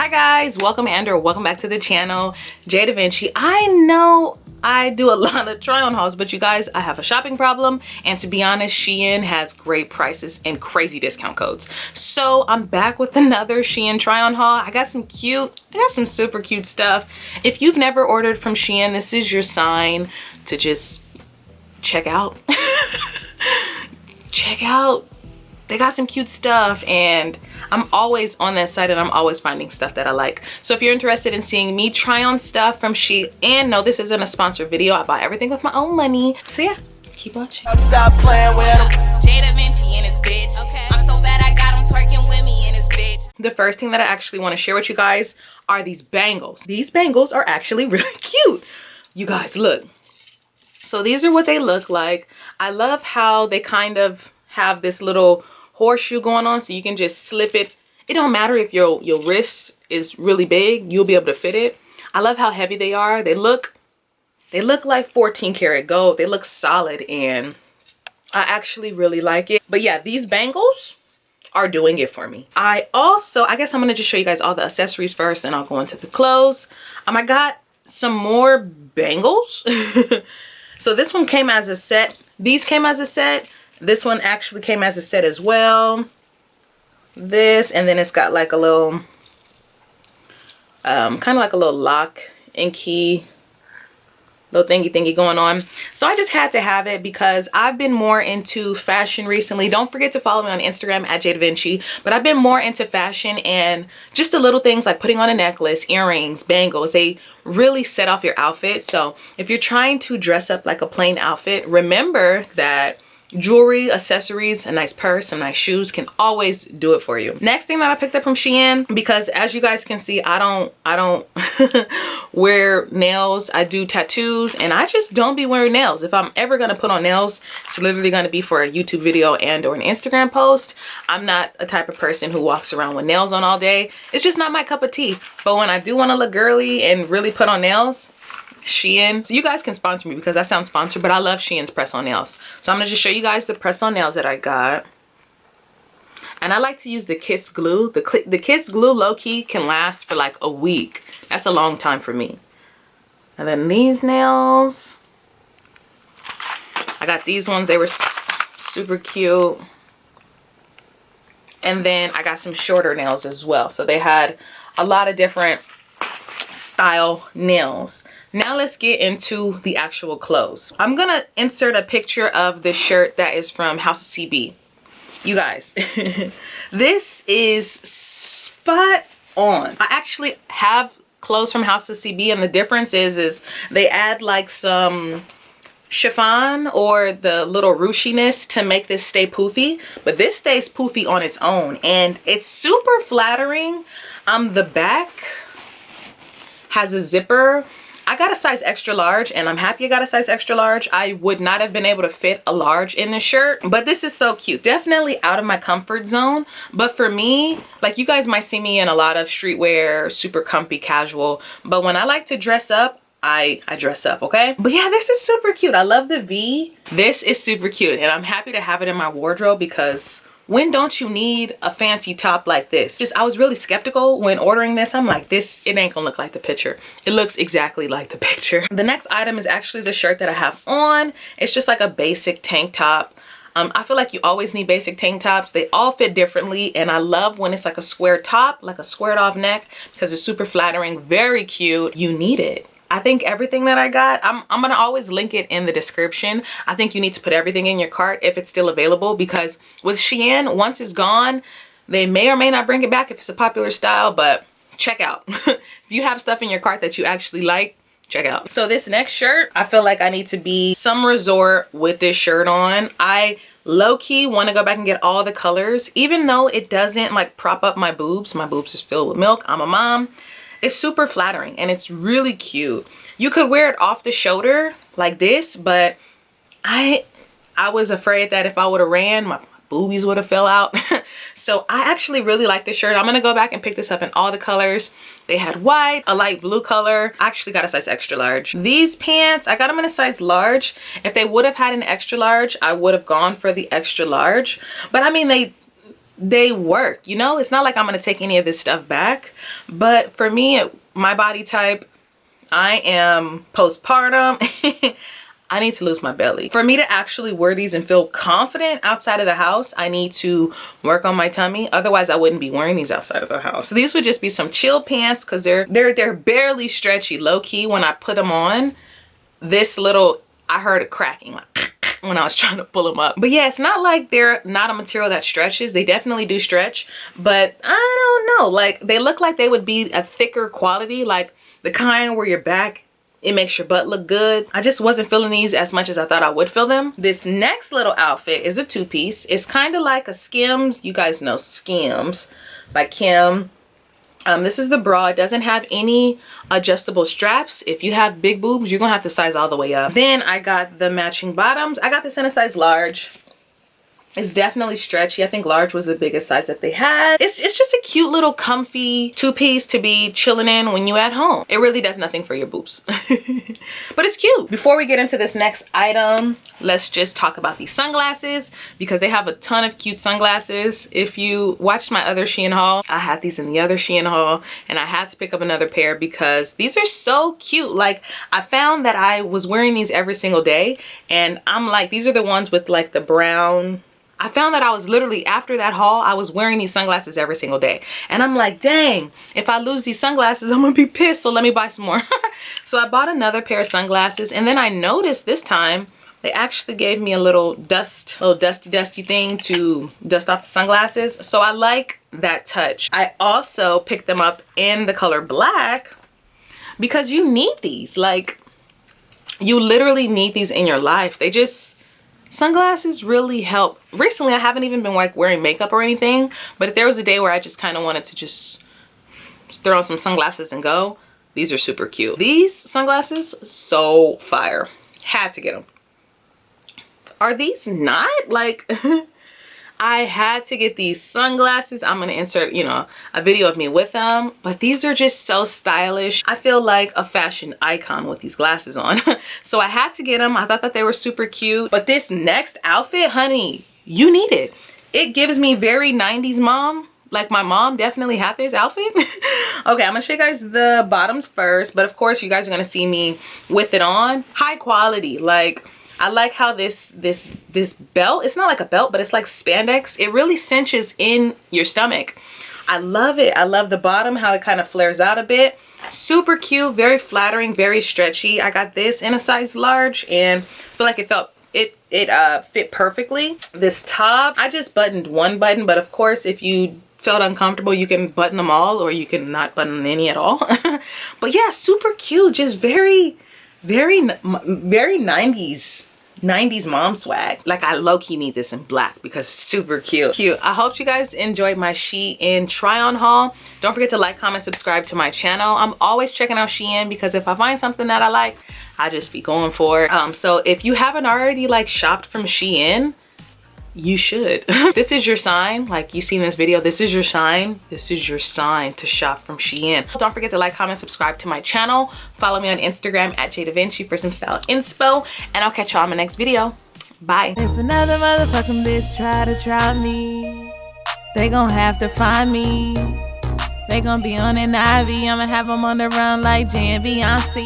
Hi guys, welcome or welcome back to the channel. jdevinci. I know I do a lot of try on hauls, but you guys, I have a shopping problem, and to be honest, Shein has great prices and crazy discount codes. So I'm back with another Shein try on haul. I got some super cute stuff. If you've never ordered from Shein, this is your sign to just check out. Check out. They got some cute stuff, and I'm always on that site and I'm always finding stuff that I like. So if you're interested in seeing me try on stuff from Shein, and no, this isn't a sponsored video, I buy everything with my own money. So yeah, keep watching. Stop playing with him. jdevinci and his bitch. Okay. I'm so bad I got him twerking with me and his bitch. The first thing that I actually want to share with you guys are these bangles. These bangles are actually really cute. You guys, look. So these are what they look like. I love how they kind of have this little horseshoe going on, so you can just slip it. It don't matter if your wrist is really big, you'll be able to fit it. I love how heavy they are. They look like 14 karat gold. They look solid, and I actually really like it. But yeah, these bangles are doing it for me. I guess I'm gonna just show you guys all the accessories first, and I'll go into the clothes. I got some more bangles. So this one came as a set. These came as a set. This one actually came as a set as well. This, and then it's got like a little, kind of like a little lock and key, little thingy going on. So I just had to have it because I've been more into fashion recently. Don't forget to follow me on Instagram at jdevinci. But I've been more into fashion, and just the little things like putting on a necklace, earrings, bangles, they really set off your outfit. So if you're trying to dress up like a plain outfit, remember that jewelry, accessories, a nice purse, some nice shoes can always do it for you. Next thing that I picked up from Shein, because as you guys can see, I don't wear nails. I do tattoos, and I just don't be wearing nails. If I'm ever gonna put on nails, it's literally gonna be for a YouTube video and or an Instagram post. I'm not a type of person who walks around with nails on all day. It's just not my cup of tea. But when I do want to look girly and really put on nails, Shein. So you guys can sponsor me because I sound sponsored, but I love Shein's press on nails. So I'm gonna just show you guys the press on nails that I got. And I like to use the Kiss glue. The Kiss glue low-key can last for like a week. That's a long time for me. And then these nails, I got these ones. They were super cute. And then I got some shorter nails as well. So they had a lot of different style nails. Now let's get into the actual clothes. I'm gonna insert a picture of this shirt that is from House of CB. You guys, this is spot on. I actually have clothes from House of CB, and the difference is they add like some chiffon or the little ruchiness to make this stay poofy, but this stays poofy on its own, and it's super flattering. The back has a zipper. I got a size extra large, and I'm happy I got a size extra large. I would not have been able to fit a large in this shirt, but this is so cute. Definitely out of my comfort zone, but for me, like, you guys might see me in a lot of streetwear, super comfy, casual, but when I like to dress up, I dress up, okay? But yeah, this is super cute. I love the V. This is super cute, and I'm happy to have it in my wardrobe because when don't you need a fancy top like this? I was really skeptical when ordering this. I'm like, it ain't gonna look like the picture. It looks exactly like the picture. The next item is actually the shirt that I have on. It's just like a basic tank top. I feel like you always need basic tank tops. They all fit differently, and I love when it's like a square top, like a squared off neck, because it's super flattering, very cute. You need it. I think everything that I got, I'm gonna always link it in the description. I think you need to put everything in your cart if it's still available, because with Shein, once it's gone, they may or may not bring it back if it's a popular style, but check out. If you have stuff in your cart that you actually like, check out. So this next shirt, I feel like I need to be some resort with this shirt on. I low-key want to go back and get all the colors, even though it doesn't like prop up my boobs. My boobs is filled with milk. I'm a mom. It's super flattering, and it's really cute. You could wear it off the shoulder like this, but I was afraid that if I would have ran, my boobies would have fell out. So I actually really like this shirt. I'm gonna go back and pick this up in all the colors. They had white, a light blue color. I actually got a size extra large. These pants, I got them in a size large. If they would have had an extra large, I would have gone for the extra large. But I mean, they work, you know? It's not like I'm gonna take any of this stuff back, but for me, my body type, I am postpartum. I need to lose my belly. For me to actually wear these and feel confident outside of the house, I need to work on my tummy. Otherwise, I wouldn't be wearing these outside of the house. So these would just be some chill pants because they're barely stretchy. Low key, when I put them on, this little, I heard it cracking like when I was trying to pull them up. But yeah, it's not like they're not a material that stretches. They definitely do stretch, but I don't know. Like, they look like they would be a thicker quality, like the kind where your back, it makes your butt look good. I just wasn't feeling these as much as I thought I would feel them. This next little outfit is a two-piece. It's kind of like a Skims. You guys know Skims by Kim. This is the bra. It doesn't have any adjustable straps. If you have big boobs, you're gonna have to size all the way up. Then I got the matching bottoms. I got this in a size large. It's definitely stretchy. I think large was the biggest size that they had. It's just a cute little comfy two-piece to be chilling in when you at home. It really does nothing for your boobs. But it's cute. Before we get into this next item, let's just talk about these sunglasses because they have a ton of cute sunglasses. If you watched my other Shein haul, I had these in the other Shein haul and I had to pick up another pair because these are so cute. Like, I found that I was wearing these every single day and I'm like, these are the ones with like the brown. I found that I was literally, after that haul, I was wearing these sunglasses every single day. And I'm like, dang, if I lose these sunglasses, I'm gonna be pissed. So let me buy some more. So I bought another pair of sunglasses. And then I noticed this time, they actually gave me a little dusty thing to dust off the sunglasses. So I like that touch. I also picked them up in the color black because you need these. Like, you literally need these in your life. They just... Sunglasses really help. Recently, I haven't even been like wearing makeup or anything, but if there was a day where I just kind of wanted to just throw on some sunglasses and go, these are super cute. These sunglasses, so fire. Had to get them. Are these not? Like, I had to get these sunglasses. I'm gonna insert, you know, a video of me with them, but these are just so stylish. I feel like a fashion icon with these glasses on. So I had to get them. I thought that they were super cute. But this next outfit, honey, you need it. It gives me very 90s mom. Like, my mom definitely had this outfit. Okay, I'm gonna show you guys the bottoms first, but of course you guys are gonna see me with it on. High quality. Like, I like how this belt, it's not like a belt, but it's like spandex. It really cinches in your stomach. I love it. I love the bottom, how it kind of flares out a bit. Super cute, very flattering, very stretchy. I got this in a size large and I feel like it fit perfectly. This top, I just buttoned one button, but of course if you felt uncomfortable, you can button them all or you can not button any at all. But yeah, super cute, just very 90s mom swag. Like, I low-key need this in black because it's super cute. I hope you guys enjoyed my Shein try on haul. Don't forget to like, comment, subscribe to my channel. I'm always checking out Shein because if I find something that I like, I just be going for it. So if you haven't already like shopped from Shein, you should. This is your sign. Like, you seen this video, this is your sign. This is your sign to shop from Shein. Don't forget to like, comment, subscribe to my channel. Follow me on Instagram at jdevinci for some style inspo. And I'll catch y'all in my next video. Bye. If another motherfucking bitch try me, they gon' have to find me. They gon' be on an IV. I'ma have them on the run like jdevinci.